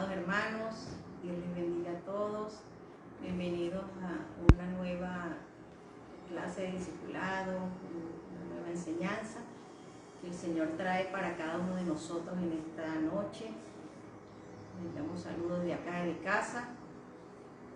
Amados hermanos, Dios les bendiga a todos. Bienvenidos a una nueva clase de discipulado, una nueva enseñanza que el Señor trae para cada uno de nosotros en esta noche. Les damos saludos de acá, de casa,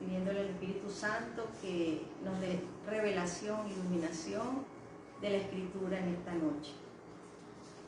pidiéndole al Espíritu Santo que nos dé revelación, iluminación de la Escritura en esta noche.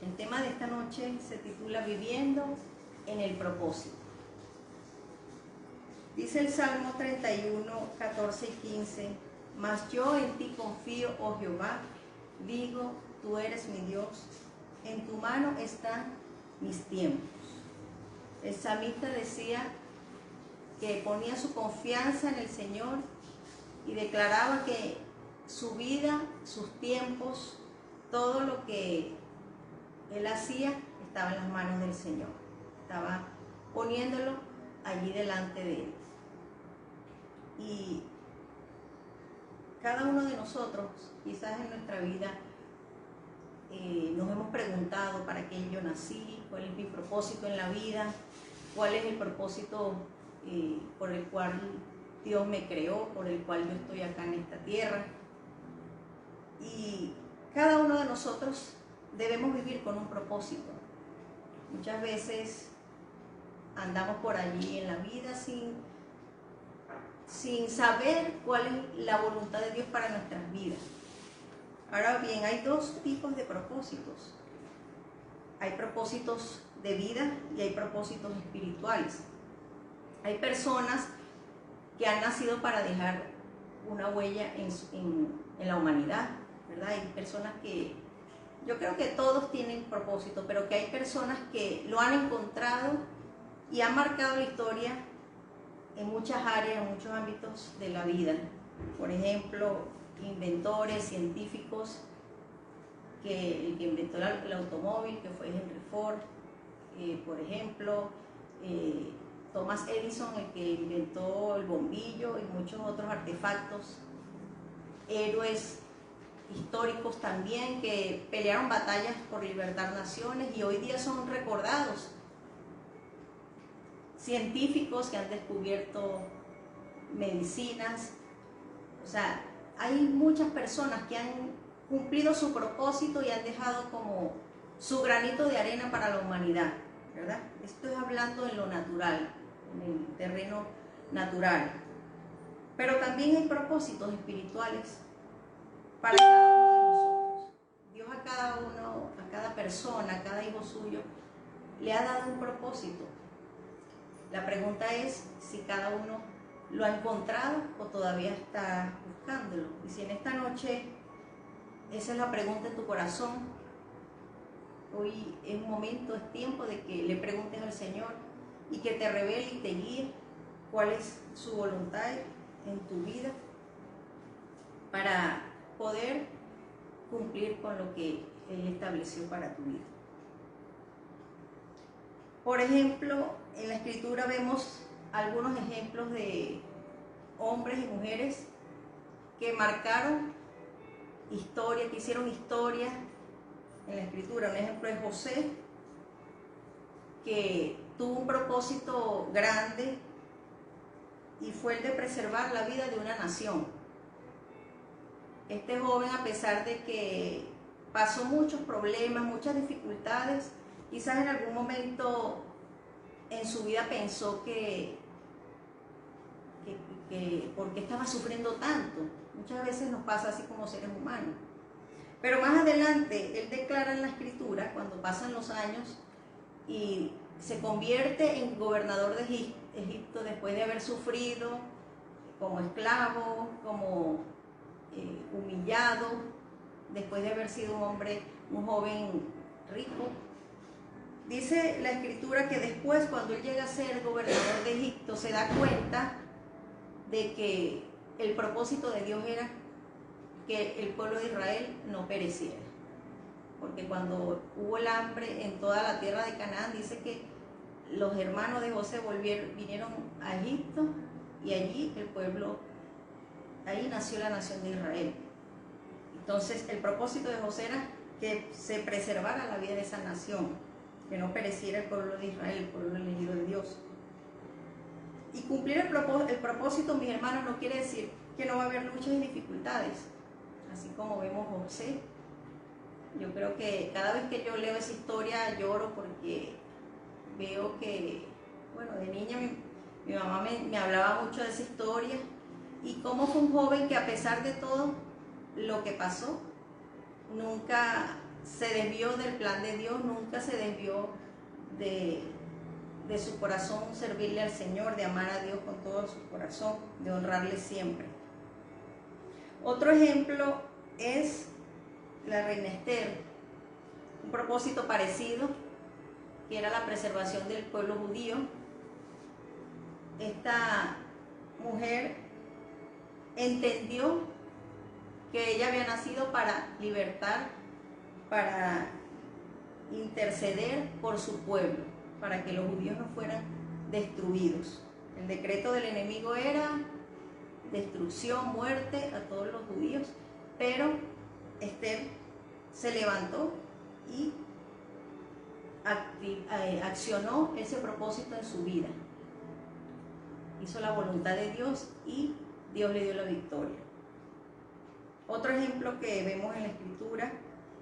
El tema de esta noche se titula Viviendo en el propósito. Dice el Salmo 31, 14 y 15, mas yo en ti confío, oh Jehová, digo, tú eres mi Dios, en tu mano están mis tiempos. El salmista decía que ponía su confianza en el Señor y declaraba que su vida, sus tiempos, todo lo que él hacía estaba en las manos del Señor. Estaba poniéndolo allí delante de él. Y cada uno de nosotros, quizás en nuestra vida, nos hemos preguntado para qué yo nací, cuál es mi propósito en la vida, cuál es el propósito por el cual Dios me creó, por el cual yo estoy acá en esta tierra. Y cada uno de nosotros debemos vivir con un propósito. Muchas veces andamos por allí en la vida sin saber cuál es la voluntad de Dios para nuestras vidas. Ahora bien, hay dos tipos de propósitos. Hay propósitos de vida y hay propósitos espirituales. Hay personas que han nacido para dejar una huella en la humanidad, ¿verdad? Hay personas que, yo creo que todos tienen propósito, pero que hay personas que lo han encontrado y han marcado la historia en muchas áreas, en muchos ámbitos de la vida. Por ejemplo, inventores, científicos, el que inventó el automóvil, que fue Henry Ford, por ejemplo, Thomas Edison, el que inventó el bombillo y muchos otros artefactos, héroes históricos también que pelearon batallas por libertar naciones y hoy día son recordados. Científicos que han descubierto medicinas, o sea, hay muchas personas que han cumplido su propósito y han dejado como su granito de arena para la humanidad, ¿verdad? Esto es hablando en lo natural, en el terreno natural. Pero también hay propósitos espirituales para cada uno de nosotros. Dios a cada uno, a cada persona, a cada hijo suyo, le ha dado un propósito. La pregunta es si cada uno lo ha encontrado o todavía está buscándolo. Y si en esta noche esa es la pregunta en tu corazón, hoy es un momento, es tiempo de que le preguntes al Señor y que te revele y te guíe cuál es su voluntad en tu vida para poder cumplir con lo que Él estableció para tu vida. Por ejemplo, en la Escritura vemos algunos ejemplos de hombres y mujeres que marcaron historia, que hicieron historia en la Escritura. Un ejemplo es José, que tuvo un propósito grande y fue el de preservar la vida de una nación. Este joven, a pesar de que pasó muchos problemas, muchas dificultades, quizás en algún momento en su vida pensó que ¿por qué estaba sufriendo tanto? Muchas veces nos pasa así como seres humanos. Pero más adelante, él declara en la Escritura, cuando pasan los años, y se convierte en gobernador de Egipto después de haber sufrido como esclavo, como humillado, después de haber sido un joven rico. Dice la Escritura que después, cuando él llega a ser gobernador de Egipto, se da cuenta de que el propósito de Dios era que el pueblo de Israel no pereciera. Porque cuando hubo el hambre en toda la tierra de Canaán, dice que los hermanos de José vinieron a Egipto y allí ahí nació la nación de Israel. Entonces el propósito de José era que se preservara la vida de esa nación, que no pereciera el pueblo de Israel, el pueblo elegido de Dios. Y cumplir el propósito, mis hermanos, no quiere decir que no va a haber luchas y dificultades. Así como vemos José. Yo creo que cada vez que yo leo esa historia lloro porque veo que, bueno, de niña mi mamá me hablaba mucho de esa historia y cómo fue un joven que a pesar de todo lo que pasó, nunca se desvió del plan de Dios, nunca se desvió de su corazón servirle al Señor, de amar a Dios con todo su corazón, de honrarle siempre. Otro ejemplo es la reina Esther, un propósito parecido, que era la preservación del pueblo judío. Esta mujer entendió que ella había nacido para libertar, para interceder por su pueblo, para que los judíos no fueran destruidos. El decreto del enemigo era destrucción, muerte a todos los judíos, pero Esther se levantó y accionó ese propósito en su vida. Hizo la voluntad de Dios y Dios le dio la victoria. Otro ejemplo que vemos en la Escritura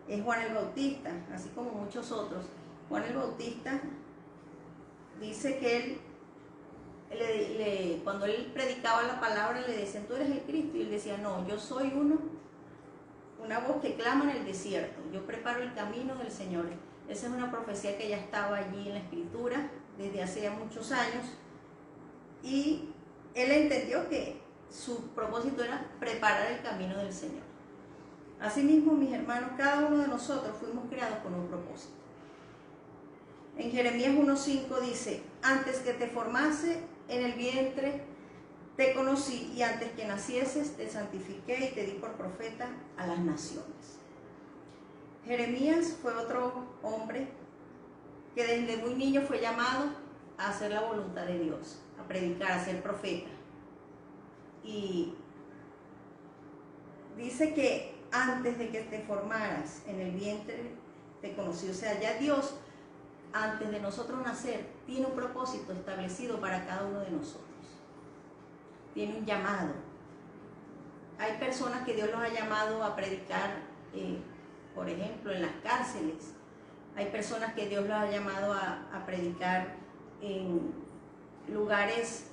es Juan el Bautista, así como muchos otros. Juan el Bautista dice que cuando él predicaba la palabra le decían, tú eres el Cristo, y él decía, no, yo soy una voz que clama en el desierto, yo preparo el camino del Señor. Esa es una profecía que ya estaba allí en la Escritura desde hace muchos años, y él entendió que su propósito era preparar el camino del Señor. Asimismo, mis hermanos, cada uno de nosotros fuimos creados con un propósito. En Jeremías 1:5 dice, antes que te formase en el vientre te conocí, y antes que nacieses te santifiqué y te di por profeta a las naciones. Jeremías fue otro hombre que desde muy niño fue llamado a hacer la voluntad de Dios, a predicar, a ser profeta. Y dice que antes de que te formaras en el vientre te conocí. O sea, ya Dios, antes de nosotros nacer, tiene un propósito establecido para cada uno de nosotros. Tiene un llamado. Hay personas que Dios los ha llamado a predicar, por ejemplo, en las cárceles. Hay personas que Dios los ha llamado a predicar en lugares,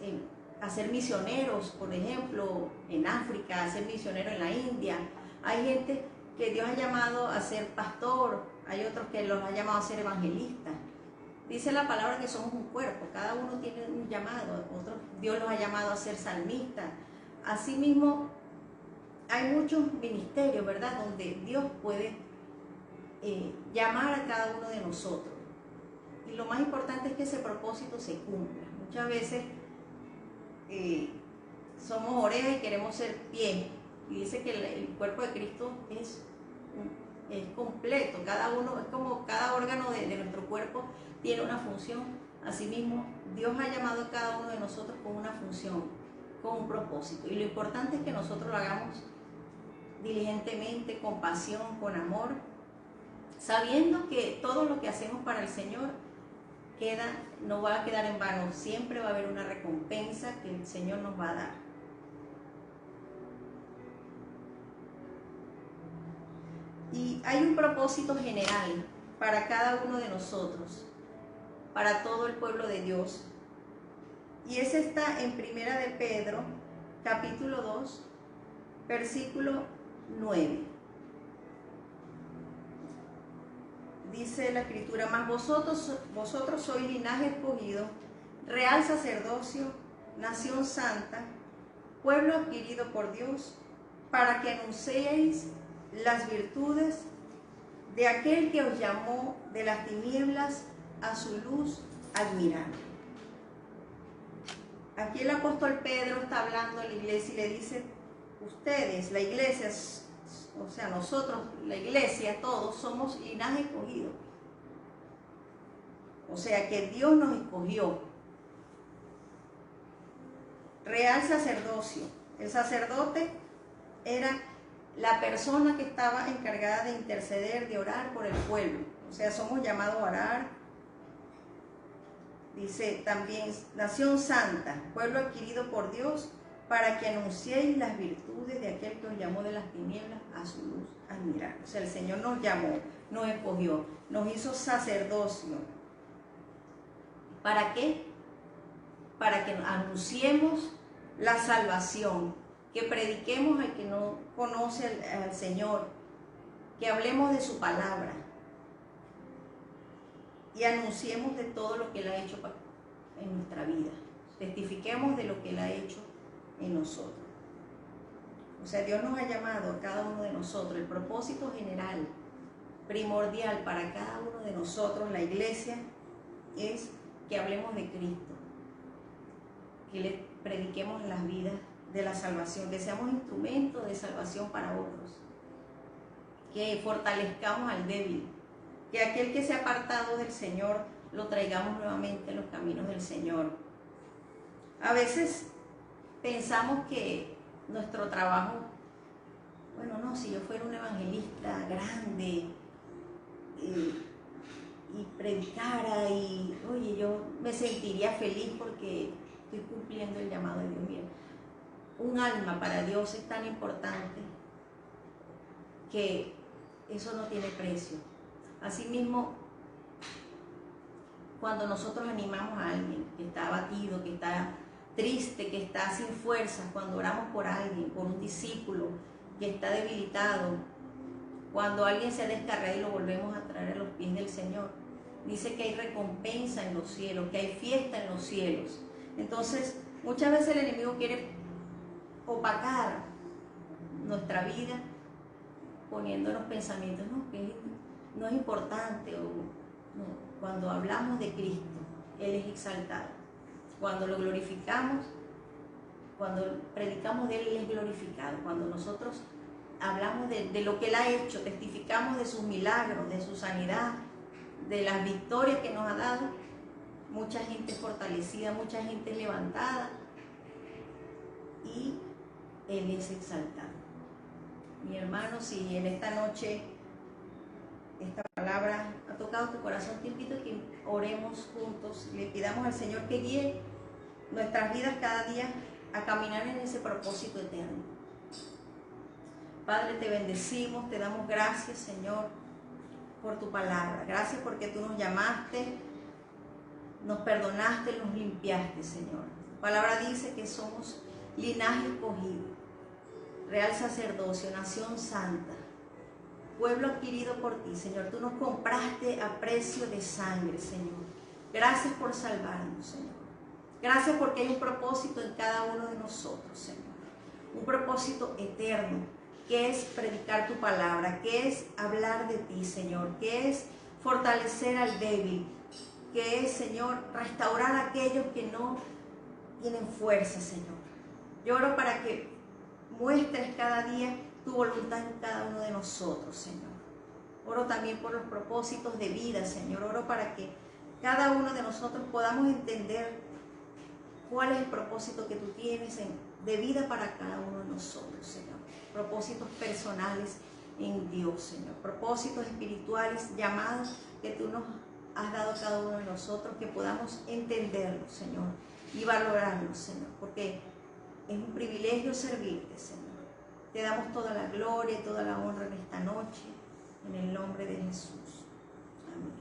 a ser misioneros, por ejemplo, en África, a ser misionero en la India. Hay gente que Dios ha llamado a ser pastor, hay otros que los ha llamado a ser evangelistas. Dice la palabra que somos un cuerpo, cada uno tiene un llamado, otros Dios los ha llamado a ser salmistas. Asimismo, hay muchos ministerios, ¿verdad?, donde Dios puede llamar a cada uno de nosotros. Y lo más importante es que ese propósito se cumpla. Muchas veces somos orejas y queremos ser pies. Y dice que el cuerpo de Cristo es completo. Cada uno, es como cada órgano de nuestro cuerpo tiene una función. Asimismo, Dios ha llamado a cada uno de nosotros con una función, con un propósito. Y lo importante es que nosotros lo hagamos diligentemente, con pasión, con amor, sabiendo que todo lo que hacemos para el Señor no va a quedar en vano. Siempre va a haber una recompensa que el Señor nos va a dar. Y hay un propósito general para cada uno de nosotros, para todo el pueblo de Dios. Y ese está en Primera de Pedro, capítulo 2, versículo 9. Dice la Escritura, mas vosotros sois linaje escogido, real sacerdocio, nación santa, pueblo adquirido por Dios, para que anunciéis las virtudes de aquel que os llamó de las tinieblas a su luz admirable. Aquí el apóstol Pedro está hablando a la iglesia y le dice, ustedes, la iglesia, o sea, nosotros, la iglesia, todos somos linaje escogido. O sea, que Dios nos escogió. Real sacerdocio. El sacerdote era la persona que estaba encargada de interceder, de orar por el pueblo. O sea, somos llamados a orar, Dice también, nación santa, pueblo adquirido por Dios, para que anunciéis las virtudes de aquel que os llamó de las tinieblas a su luz admirable. O sea, el Señor nos llamó, nos escogió, nos hizo sacerdocio. ¿Para qué? Para que anunciemos la salvación, que prediquemos al que no conoce al Señor, que hablemos de su palabra y anunciemos de todo lo que Él ha hecho en nuestra vida. Testifiquemos de lo que Él ha hecho en nosotros. O sea, Dios nos ha llamado a cada uno de nosotros. El propósito general, primordial para cada uno de nosotros, la iglesia, es que hablemos de Cristo, que le prediquemos las vidas de la salvación, que seamos instrumentos de salvación para otros, que fortalezcamos al débil, que aquel que se ha apartado del Señor lo traigamos nuevamente en los caminos del Señor. A veces pensamos que nuestro trabajo, bueno, no, si yo fuera un evangelista grande y predicara y, oye, yo me sentiría feliz porque estoy cumpliendo el llamado de Dios. Mira, un alma para Dios es tan importante que eso no tiene precio. Asimismo, cuando nosotros animamos a alguien que está abatido, que está triste, que está sin fuerzas, cuando oramos por alguien, por un discípulo que está debilitado, cuando alguien se ha descarriado y lo volvemos a traer a los pies del Señor, dice que hay recompensa en los cielos, que hay fiesta en los cielos. Entonces, muchas veces el enemigo quiere opacar nuestra vida poniéndonos pensamientos, no, que no es importante, o no. Cuando hablamos de Cristo, Él es exaltado. Cuando lo glorificamos, cuando predicamos de Él, Él es glorificado. Cuando nosotros hablamos de lo que Él ha hecho, testificamos de sus milagros, de su sanidad, de las victorias que nos ha dado, mucha gente fortalecida, mucha gente levantada, y Él es exaltado. Mi hermano, si en esta noche esta palabra ha tocado tu corazón, te invito a que oremos juntos y le pidamos al Señor que guíe nuestras vidas cada día a caminar en ese propósito eterno. Padre, te bendecimos, te damos gracias, Señor, por tu palabra. Gracias porque tú nos llamaste, nos perdonaste, nos limpiaste, Señor. Tu palabra dice que somos linaje escogido, real sacerdocio, nación santa, pueblo adquirido por ti, Señor. Tú nos compraste a precio de sangre, Señor. Gracias por salvarnos, Señor. Gracias porque hay un propósito en cada uno de nosotros, Señor. Un propósito eterno, que es predicar tu palabra, que es hablar de ti, Señor, que es fortalecer al débil, que es, Señor, restaurar a aquellos que no tienen fuerza, Señor. Yo oro para que muestres cada día tu voluntad en cada uno de nosotros, Señor. Oro también por los propósitos de vida, Señor. Oro para que cada uno de nosotros podamos entender cuál es el propósito que tú tienes de vida para cada uno de nosotros, Señor. Propósitos personales en Dios, Señor. Propósitos espirituales, llamados que tú nos has dado a cada uno de nosotros, que podamos entenderlos, Señor, y valorarlos, Señor, porque es un privilegio servirte, Señor. Te damos toda la gloria y toda la honra en esta noche, en el nombre de Jesús. Amén.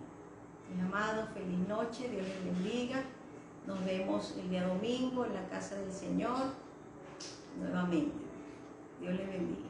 Mis amados, feliz noche, Dios les bendiga. Nos vemos el día domingo en la casa del Señor nuevamente. Dios les bendiga.